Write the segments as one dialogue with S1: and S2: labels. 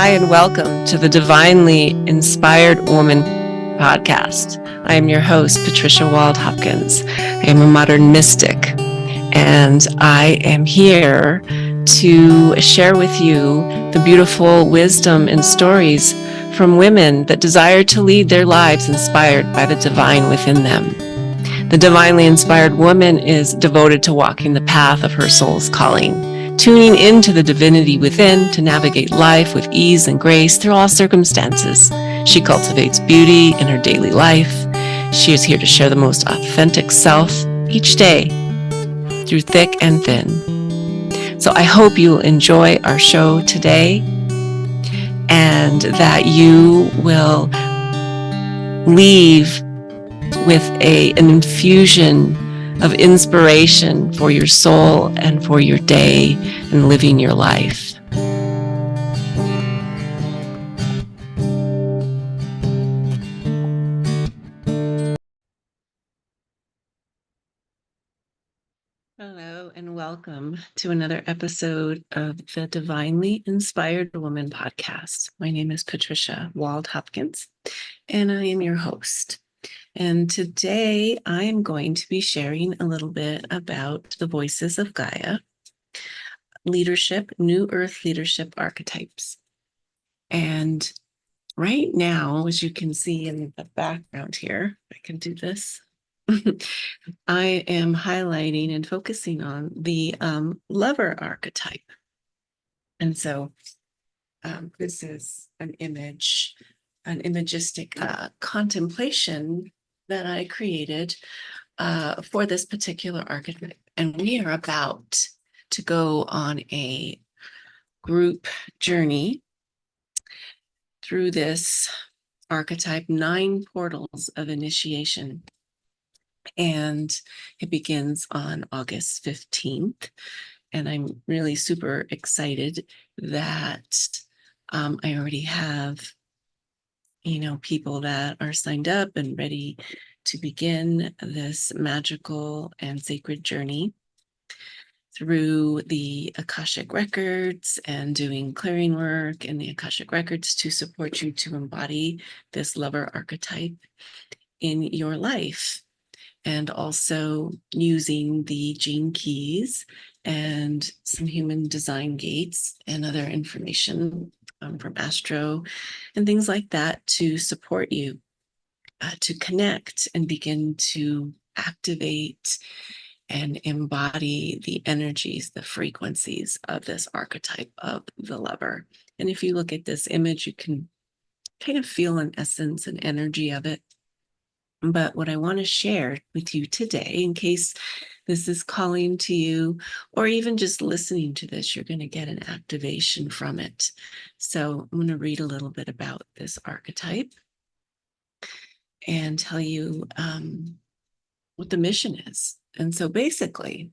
S1: Hi, and welcome to the Divinely Inspired Woman podcast. I am your host, Patricia Wald-Hopkins. I am a modern mystic, and I am here to share with you the beautiful wisdom and stories from women that desire to lead their lives inspired by the divine within them. The divinely inspired woman is devoted to walking the path of her soul's calling, tuning into the divinity within to navigate life with ease and grace through all circumstances. She cultivates beauty in her daily life. She is here to share the most authentic self each day through thick and thin. So I hope you'll enjoy our show today and that you will leave with an infusion of inspiration for your soul and for your day and living your life. Hello and welcome to another episode of the Divinely Inspired Woman podcast. My name is Patricia Wald-Hopkins and I am your host. And today I'm going to be sharing a little bit about the Voices of Gaia, leadership, New Earth leadership archetypes. And right now, as you can see in the background here, I can do this. I am highlighting and focusing on the lover archetype. And so this is an image, an imagistic contemplation that I created for this particular archetype. And we are about to go on a group journey through this archetype, 9 portals of initiation. And it begins on August 15th. And I'm really super excited that I already have people that are signed up and ready to begin this magical and sacred journey through the Akashic Records and doing clearing work in the Akashic Records to support you to embody this lover archetype in your life. And also using the gene keys and some human design gates and other information from Astro and things like that to support you to connect and begin to activate and embody the energies, the frequencies of this archetype of the lover. And if you look at this image, you can kind of feel an essence and energy of it. But what I want to share with you today, in case this is calling to you, or even just listening to this, you're going to get an activation from it. So I'm going to read a little bit about this archetype and tell you what the mission is. And so basically,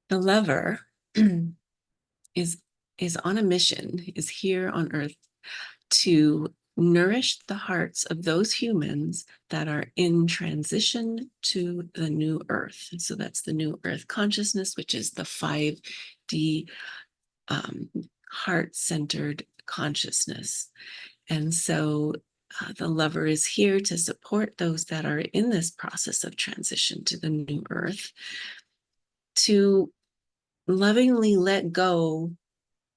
S1: the lover is on a mission, is here on Earth to nourish the hearts of those humans that are in transition to the new Earth. So that's the new Earth consciousness, which is the 5D heart-centered consciousness. And so the lover is here to support those that are in this process of transition to the new Earth, to lovingly let go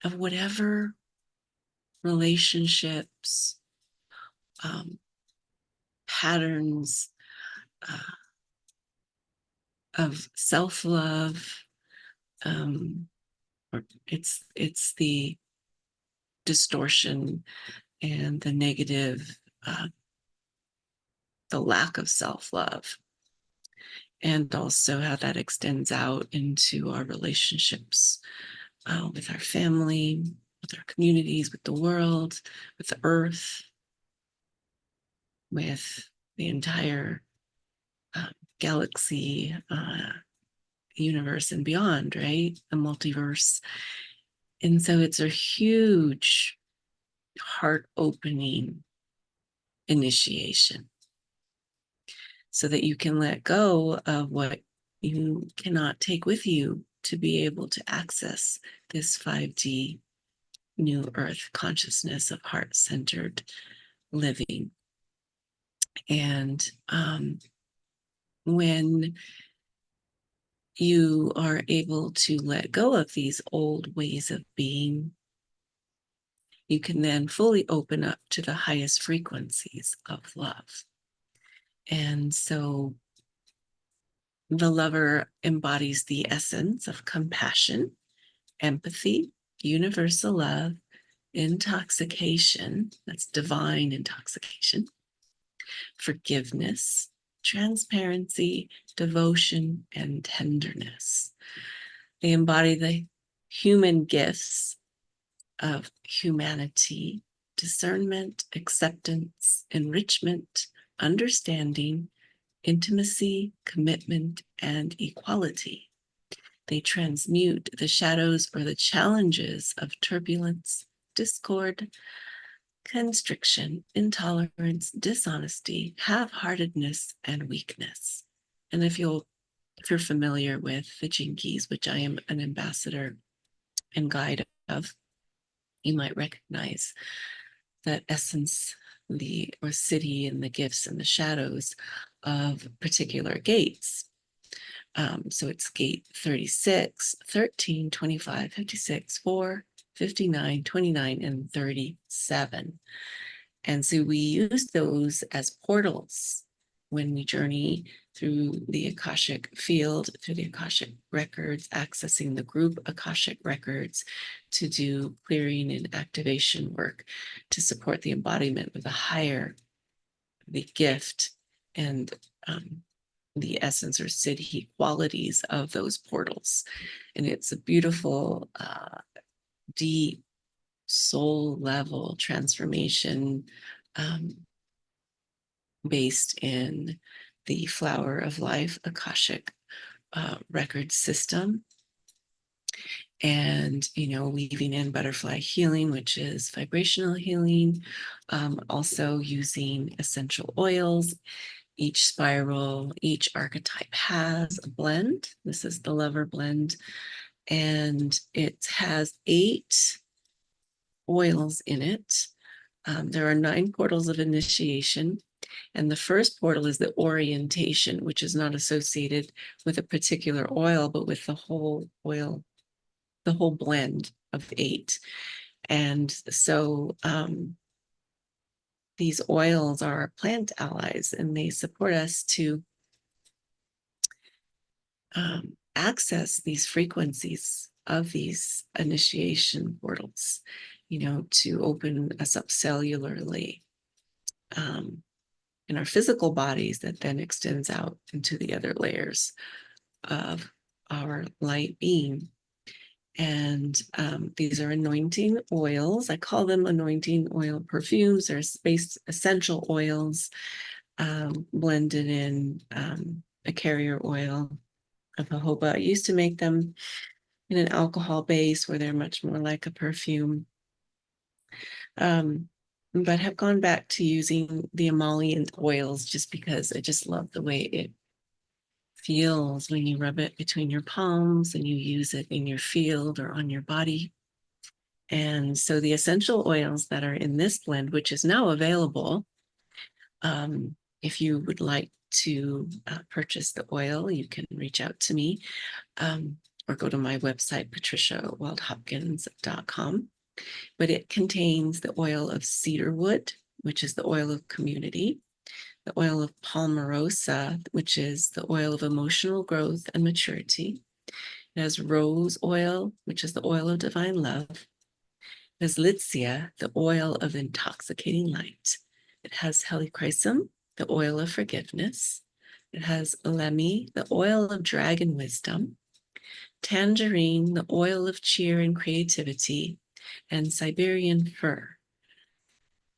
S1: of whatever relationships, patterns of self-love, or it's the distortion and the negative, the lack of self-love, and also how that extends out into our relationships with our family, with our communities, with the world, with the earth, with the entire galaxy, universe and beyond, right? The multiverse. And so it's a huge heart-opening initiation so that you can let go of what you cannot take with you to be able to access this 5D new earth consciousness of heart-centered living. And when you are able to let go of these old ways of being, you can then fully open up to the highest frequencies of love. And so the lover embodies the essence of compassion, empathy, universal love, intoxication, that's divine intoxication, forgiveness, transparency, devotion, and tenderness. They embody the human gifts of humanity, discernment, acceptance, enrichment, understanding, intimacy, commitment, and equality. They transmute the shadows or the challenges of turbulence, discord, constriction, intolerance, dishonesty, half-heartedness, and weakness. And if you're familiar with the Gene Keys, which I am an ambassador and guide of, you might recognize that essence, the or city and the gifts and the shadows of particular gates. So it's gate 36, 13, 25, 56, 4, 59, 29, and 37. And so we use those as portals when we journey through the Akashic field, through the Akashic records, accessing the group Akashic records to do clearing and activation work to support the embodiment of the gift and the essence or siddhi qualities of those portals. And it's a beautiful, deep, soul level transformation based in the Flower of Life Akashic record system. And, weaving in butterfly healing, which is vibrational healing, also using essential oils. Each spiral, each archetype has a blend. This is the Lover blend, and it has 8 oils in it. There are 9 portals of initiation, and the first portal is the orientation, which is not associated with a particular oil, but with the whole oil, the whole blend of 8. And so these oils are plant allies, and they support us to access these frequencies of these initiation portals, to open us up cellularly in our physical bodies, that then extends out into the other layers of our light being. And these are anointing oils. I call them anointing oil perfumes. They're space essential oils blended in a carrier oil of jojoba. I used to make them in an alcohol base where they're much more like a perfume, but have gone back to using the emollient oils just because I just love the way it feels when you rub it between your palms and you use it in your field or on your body. And so the essential oils that are in this blend, which is now available, if you would like to purchase the oil, you can reach out to me or go to my website, patriciawaldhopkins.com. But it contains the oil of cedarwood, which is the oil of community, the oil of palmarosa, which is the oil of emotional growth and maturity. It has rose oil, which is the oil of divine love. It has litsea, the oil of intoxicating light. It has helichrysum, the oil of forgiveness. It has lemi, the oil of dragon wisdom. Tangerine, the oil of cheer and creativity. And Siberian fir,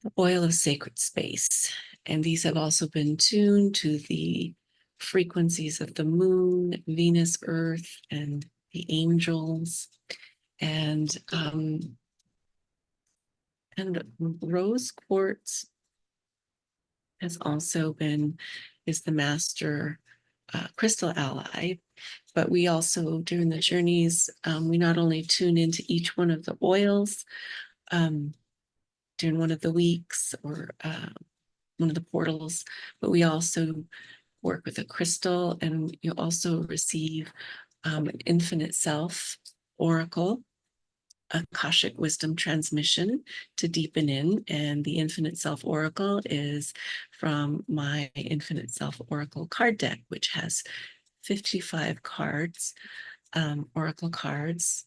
S1: the oil of sacred space. And these have also been tuned to the frequencies of the moon, Venus, Earth, and the angels. And rose quartz has also is the master crystal ally. But we also, during the journeys, we not only tune into each one of the oils, during one of the weeks or one of the portals, but we also work with a crystal, and you also receive an infinite self oracle, Akashic wisdom transmission to deepen in. And the infinite self oracle is from my infinite self oracle card deck, which has 55 cards, oracle cards,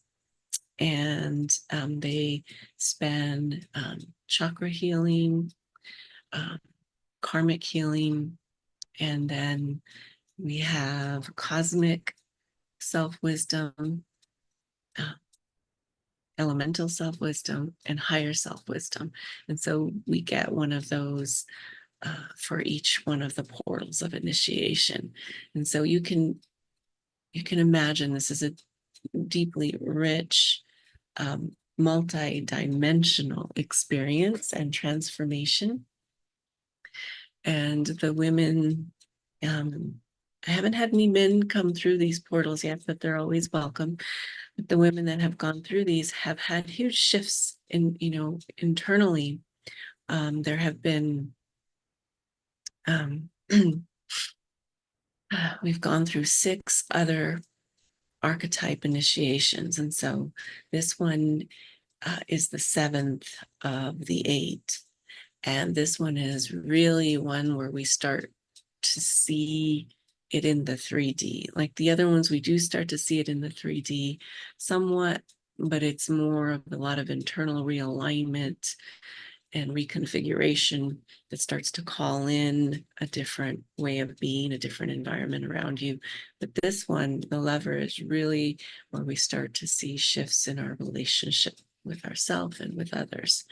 S1: and they span chakra healing, karmic healing, and then we have cosmic self-wisdom, elemental self-wisdom, and higher self-wisdom. And so we get one of those for each one of the portals of initiation. And so you can imagine this is a deeply rich, multi-dimensional experience and transformation. And the women, I haven't had any men come through these portals yet, but they're always welcome. But the women that have gone through these have had huge shifts in, internally. There have been, we've gone through 6 other archetype initiations. And so this one is the 7th of the 8. And this one is really one where we start to see it in the 3D. Like the other ones, we do start to see it in the 3D somewhat, but it's more of a lot of internal realignment and reconfiguration that starts to call in a different way of being, a different environment around you. But this one, the lever, is really where we start to see shifts in our relationship with ourselves and with others.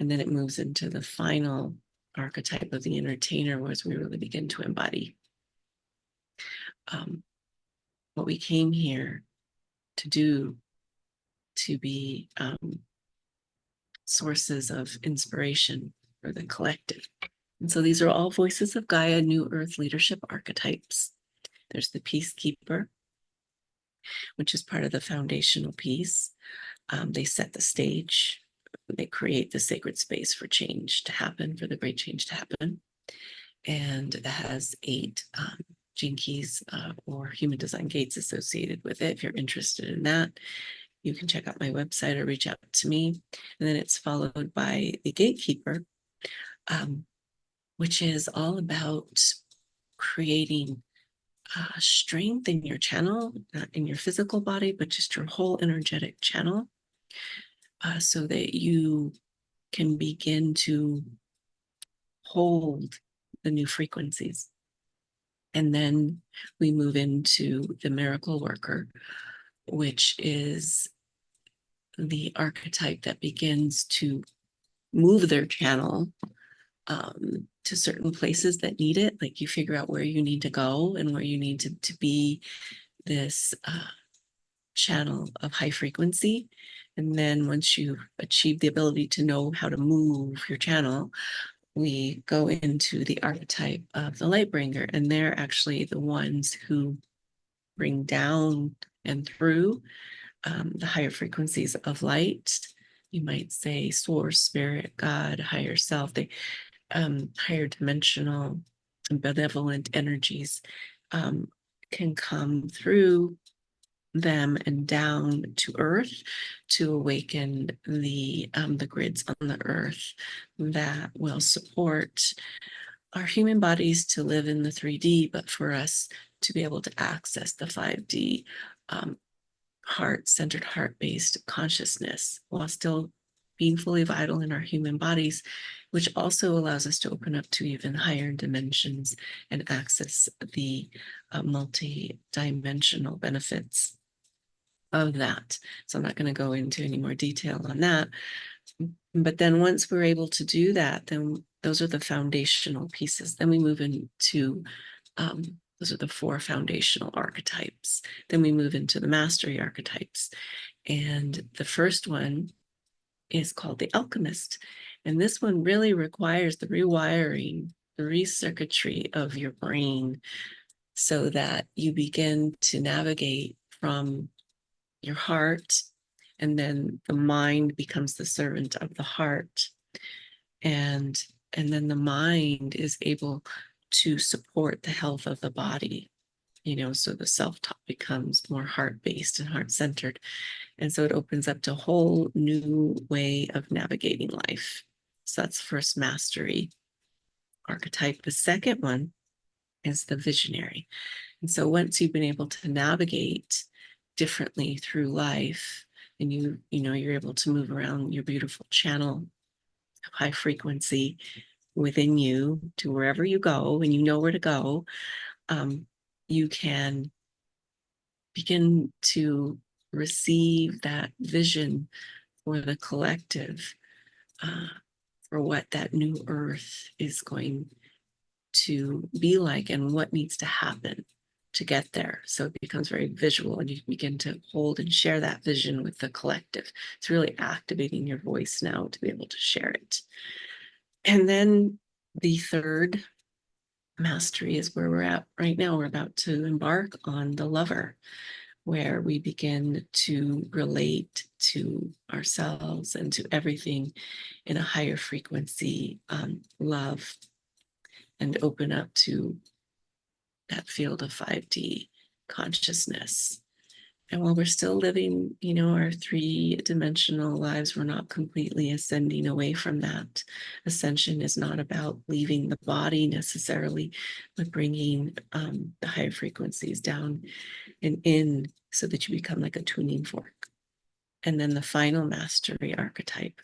S1: And then it moves into the final archetype of the entertainer, as we really begin to embody what we came here to do, to be sources of inspiration for the collective. And so these are all Voices of Gaia New Earth Leadership Archetypes. There's the Peacekeeper, which is part of the foundational piece. They set the stage. They create the sacred space for change to happen, for the great change to happen. And it has 8 gene keys or human design gates associated with it. If you're interested in that, you can check out my website or reach out to me. And then it's followed by the Gatekeeper, which is all about creating strength in your channel, not in your physical body, but just your whole energetic channel, so that you can begin to hold the new frequencies. And then we move into the Miracle Worker, which is the archetype that begins to move their channel to certain places that need it. Like you figure out where you need to go and where you need to be this channel of high frequency. And then once you achieve the ability to know how to move your channel, we go into the archetype of the light bringer. And they're actually the ones who bring down and through the higher frequencies of light. You might say source, spirit, God, higher self. They higher dimensional and benevolent energies can come through them and down to earth to awaken the grids on the earth that will support our human bodies to live in the 3D, but for us to be able to access the 5D heart-centered, heart-based consciousness while still being fully vital in our human bodies, which also allows us to open up to even higher dimensions and access the multi-dimensional benefits of that. So I'm not going to go into any more detail on that. But then once we're able to do that, then those are the foundational pieces. Then we move into those are the 4 foundational archetypes. Then we move into the mastery archetypes. And the first one is called the alchemist. And this one really requires the rewiring, the recircuitry of your brain so that you begin to navigate from your heart and then the mind becomes the servant of the heart, and then the mind is able to support the health of the body, so the self-talk becomes more heart-based and heart-centered, and so it opens up to a whole new way of navigating life. So that's first mastery archetype. The second one is the visionary. And so once you've been able to navigate differently through life, and you're able to move around your beautiful channel of high frequency within you to wherever you go, and you know where to go, you can begin to receive that vision for the collective, for what that new earth is going to be like and what needs to happen to get there. So it becomes very visual, and you begin to hold and share that vision with the collective. It's really activating your voice now to be able to share it. And then the third mastery is where we're at right now. We're about to embark on the lover, where we begin to relate to ourselves and to everything in a higher frequency, love, and open up to that field of 5D consciousness. And while we're still living, our three-dimensional lives, we're not completely ascending away from that. Ascension is not about leaving the body necessarily, but bringing the higher frequencies down and in so that you become like a tuning fork. And then the final mastery archetype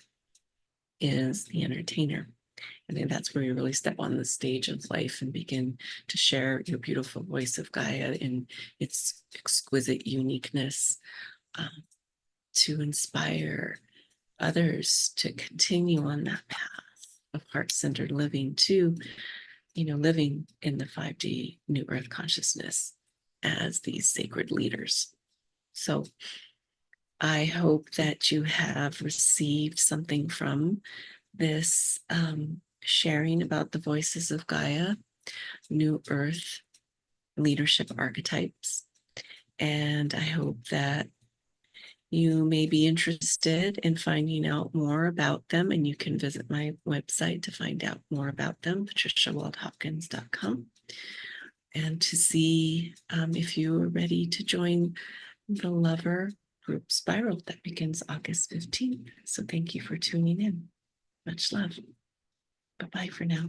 S1: is the entertainer. I think that's where you really step on the stage of life and begin to share your beautiful voice of Gaia in its exquisite uniqueness, to inspire others to continue on that path of heart-centered living, to, living in the 5D New Earth consciousness as these sacred leaders. So I hope that you have received something from this sharing about the voices of Gaia, New Earth leadership archetypes. And I hope that you may be interested in finding out more about them, and you can visit my website to find out more about them, patriciawaldhopkins.com, and to see if you are ready to join the Lover Group Spiral that begins August 15th. So thank you for tuning in. Much love. Bye-bye for now.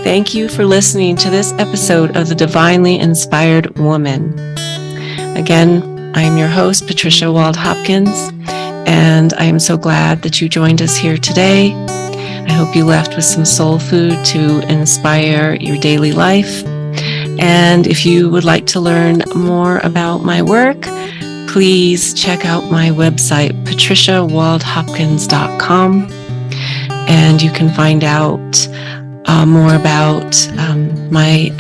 S1: Thank you for listening to this episode of The Divinely Inspired Woman. Again, I am your host, Patricia Wald Hopkins, and I am so glad that you joined us here today. I hope you left with some soul food to inspire your daily life. And if you would like to learn more about my work, please check out my website, patriciawaldhopkins.com, and you can find out more about my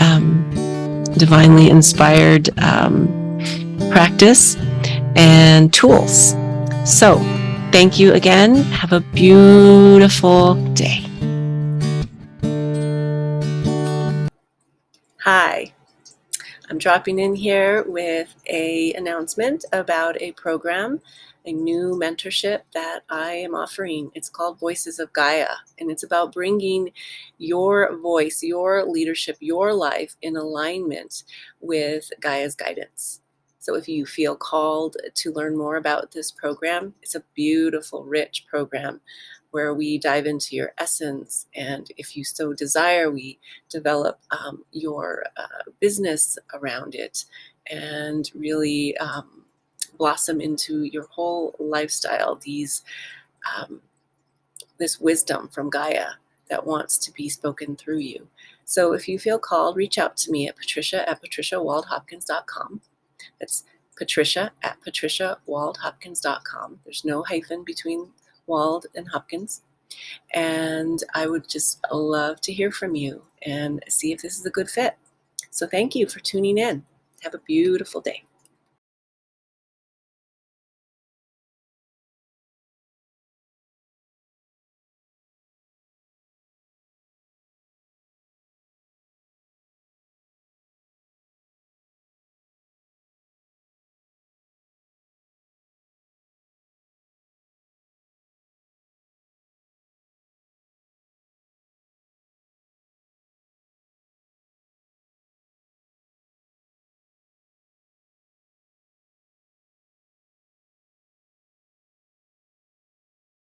S1: divinely inspired practice and tools. So, thank you again. Have a beautiful day. Hi. I'm dropping in here with an announcement about a program, a new mentorship that I am offering. It's called Voices of Gaia, and it's about bringing your voice, your leadership, your life in alignment with Gaia's guidance. So if you feel called to learn more about this program, it's a beautiful, rich program where we dive into your essence, and if you so desire, we develop your business around it and really blossom into your whole lifestyle, this wisdom from Gaia that wants to be spoken through you. So if you feel called, reach out to me at patricia@patriciawaldhopkins.com. That's patricia@patriciawaldhopkins.com. There's no hyphen between Wald and Hopkins. And I would just love to hear from you and see if this is a good fit. So thank you for tuning in. Have a beautiful day.